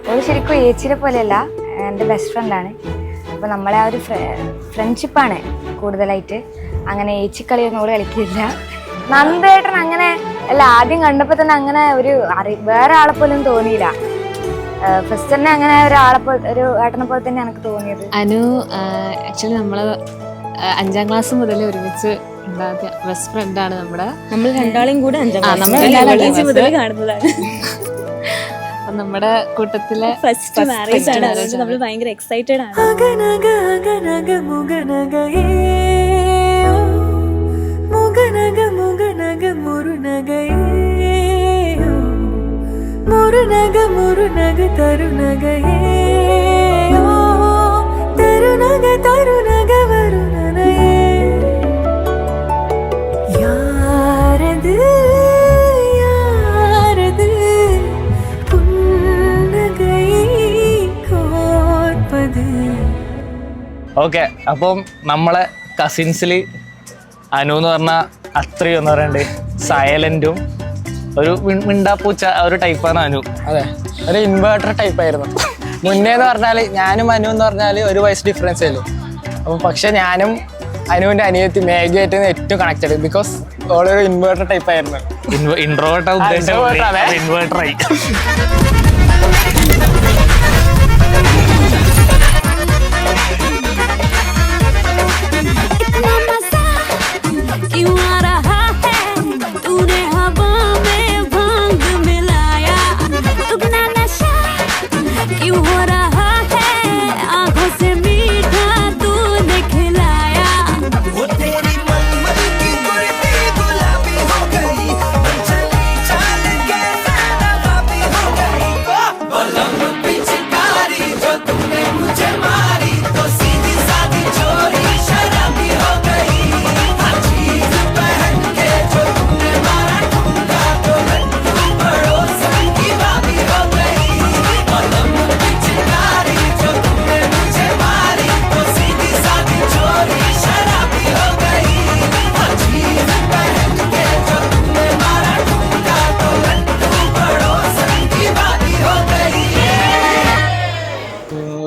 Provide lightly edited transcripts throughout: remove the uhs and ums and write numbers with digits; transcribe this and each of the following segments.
ഓള് ശരിക്കും ഏച്ചിനെ പോലെയല്ല, എൻ്റെ ബെസ്റ്റ് ഫ്രണ്ടാണ്. അപ്പോൾ നമ്മളെ ആ ഒരു ഫ്രണ്ട്ഷിപ്പാണ് കൂടുതലായിട്ട്. അങ്ങനെ ഏച്ചിക്കളിയൊന്നും ഓള് കളിക്കില്ല. നന്ദേട്ടൻ അങ്ങനെ അല്ല, ആദ്യം കണ്ടപ്പോൾ തന്നെ അങ്ങനെ ഒരു വേറെ ആളെ പോലും തോന്നിയില്ല. ഫസ്റ്റ് തന്നെ അങ്ങനെ ഒരു ഏട്ടനെ പോലെ തന്നെ എനിക്ക് തോന്നിയത്. അനു ആക്ച്വലി നമ്മള് 5ാം ക്ലാസ് മുതൽ ഒരുമിച്ച് ഉണ്ടാക്കിയ ബെസ്റ്റ് ഫ്രണ്ടാണ് നമ്മുടെ. നമ്മൾ രണ്ടാളെയും കൂടെ 5ാം ക്ലാസ് മുതൽ കാണുന്നതാണ്. നമ്മുടെ കൂട്ടത്തിലെ ഫസ്റ്റ് മാരേജ് ആണ്. അതുകൊണ്ട് നമ്മൾ ഭയങ്കര എക്സൈറ്റഡ് ആണ്. ഓക്കെ, അപ്പം നമ്മളെ കസിൻസിൽ അനു എന്ന് പറഞ്ഞാൽ അത്രയും എന്ന് പറയണ്ടേ സൈലന്റും ഒരു മിണ്ടാപ്പൂച്ച ഒരു ടൈപ്പാണ് അനു. അതെ, ഒരു ഇൻവേർട്ടർ ടൈപ്പായിരുന്നു. മുന്നേ എന്ന് പറഞ്ഞാൽ ഞാനും അനു എന്ന് പറഞ്ഞാൽ ഒരു വയസ്സ് ഡിഫറൻസ് ആയിരുന്നു. അപ്പോൾ പക്ഷെ ഞാനും അനുവിൻ്റെ അനിയത്തി മേഘയായിട്ട് ഏറ്റവും കണക്റ്റഡ്, ബിക്കോസ് ഓളൊരു ഇൻവേർട്ടർ ടൈപ്പായിരുന്നു. ഇൻട്രോവേർട്ടാ ഉദ്ദേശിച്ചത്, ഇൻവേർട്ടറായി.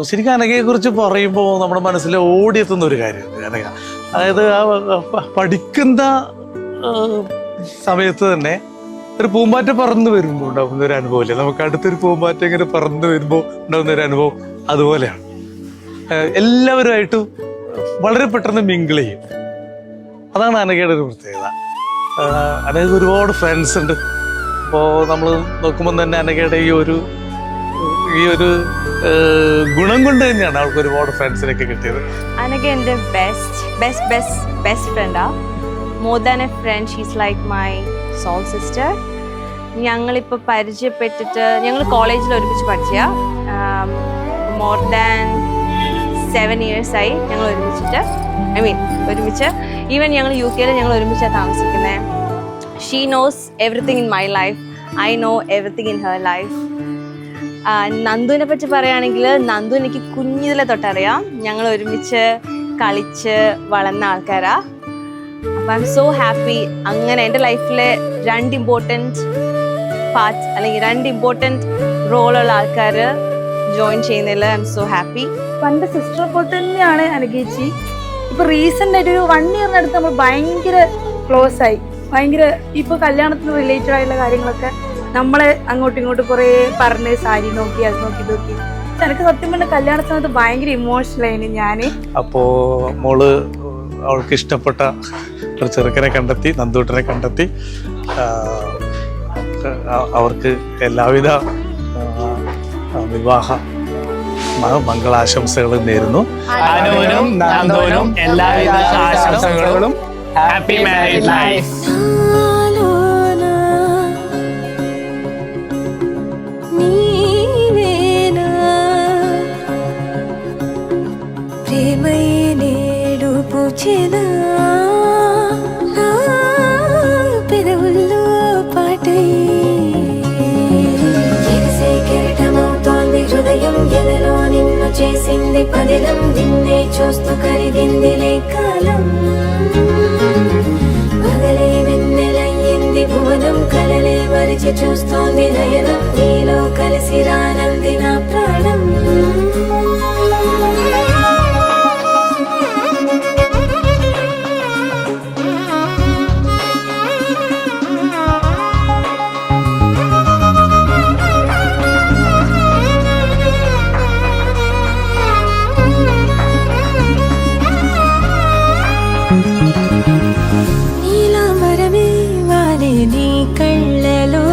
ശരിക്കും അനഘയെ കുറിച്ച് പറയുമ്പോൾ നമ്മുടെ മനസ്സിൽ ഓടിയെത്തുന്ന ഒരു കാര്യമുണ്ട് അനഘ. അതായത് ആ പഠിക്കുന്ന സമയത്ത് തന്നെ ഒരു പൂമ്പാറ്റ പറന്ന് വരുമ്പോൾ ഉണ്ടാകുന്ന ഒരു അനുഭവമില്ലേ, നമുക്ക് അടുത്തൊരു പൂമ്പാറ്റ ഇങ്ങനെ പറന്ന് വരുമ്പോൾ ഉണ്ടാകുന്ന ഒരു അനുഭവം അതുപോലെയാണ്. എല്ലാവരുമായിട്ടും വളരെ പെട്ടെന്ന് മിങ്കിൾ ചെയ്യും. അതാണ് അനഘയുടെ ഒരു പ്രത്യേകത. അനഘ ഒരുപാട് ഫ്രണ്ട്സ് ഉണ്ട്. അപ്പോൾ നമ്മൾ നോക്കുമ്പോൾ തന്നെ അനഘയുടെ ഈ ഒരു ഗുണം കൊണ്ട് തന്നെയാണ് അവൾക്ക് ഒരുപാട് ഫ്രണ്ട്സിനൊക്കെ കിട്ടിയത്. അനഘ എൻ്റെ ബെസ്റ്റ് ഫ്രണ്ടാ. More than a friend, she's like my soul sister. ഞങ്ങളിപ്പോൾ പരിചയപ്പെട്ടിട്ട് ഞങ്ങൾ കോളേജിൽ ഒരുമിച്ച് പഠിച്ച മോർ ദാൻ 7 years ആയി ഞങ്ങൾ ഒരുമിച്ച്. ഈവൻ ഞങ്ങൾ UK ഞങ്ങൾ ഒരുമിച്ചാണ് താമസിക്കുന്നത്. She knows everything in my life, I know everything in her life. നന്ദുവിനെ പറ്റി പറയുകയാണെങ്കിൽ നന്ദു എനിക്ക് കുഞ്ഞിതിലെ തൊട്ടറിയാം. ഞങ്ങൾ ഒരുമിച്ച് കളിച്ച് വളർന്ന ആൾക്കാരാ. അപ്പം ഐ എം സോ ഹാപ്പി. അങ്ങനെ എൻ്റെ ലൈഫിലെ 2 ഇമ്പോർട്ടൻറ്റ് പാർട്സ് അല്ലെങ്കിൽ 2 ഇമ്പോർട്ടൻറ്റ് റോളുള്ള ആൾക്കാർ ജോയിൻ ചെയ്യുന്നതിൽ ഐ എം സോ ഹാപ്പി. പണ്ട് സിസ്റ്ററെ പോലെ തന്നെയാണ് അനുഗേച്ചി. ഇപ്പൊ റീസെന്റ് ആയിട്ട് ഒരു 1 yearനടുത്ത് നമ്മൾ ഭയങ്കര ക്ലോസ് ആയി. ഭയങ്കര ഇപ്പൊ കല്യാണത്തിന് റിലേറ്റഡ് ആയിട്ടുള്ള കാര്യങ്ങളൊക്കെ നമ്മളെ അങ്ങോട്ടും ഇങ്ങോട്ടും കുറേ പറഞ്ഞ് സാരി നോക്കി അത് നോക്കി നോക്കി. എനിക്ക് സത്യം പറഞ്ഞ കല്യാണ സമയത്ത് ഭയങ്കര ഇമോഷണൽ ആയിരുന്നു ഞാൻ. അപ്പോൾ മോള് അവൾക്ക് ഇഷ്ടപ്പെട്ട ഒരു ചെറുക്കനെ കണ്ടെത്തി, നന്ദൂട്ടനെ കണ്ടെത്തി. അവർക്ക് എല്ലാവിധ വിവാഹ മംഗളാശംസകൾ നേരുന്നു. അനുവിനും നന്ദുവിനും എല്ലാവിധ ആശംസകളും. Happy married life. పెదవుల్లో పాటై కెరటమవుతోంది హృదయం, ఎదలో నిన్ను చేసింది పదిలం, నిన్నే చూస్తూ కరిగిందిలే కాలం. పగలే వెన్నెల చూస్తోంది నయనం నీలో కలిసి రానంది నా ప్రాణం నీలాంబరమే వాలే నీ కళ్ళలో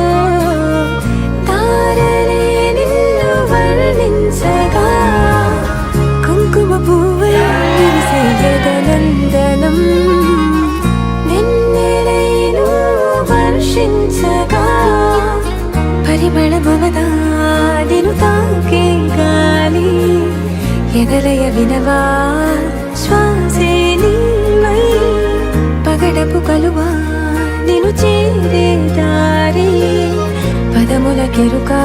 తారలే నిన్ను వర్ణించగా కుంకుమ పువ్వై విరిసే గగనందనం నిన్నెలైను వర్షించగా పరిమళమవదా నిను తాకే గాలి ఎదలయ వినవా శ్వాసే నీవై పగడపు కలువా నిను చేరే దారి పదముల కెరుకా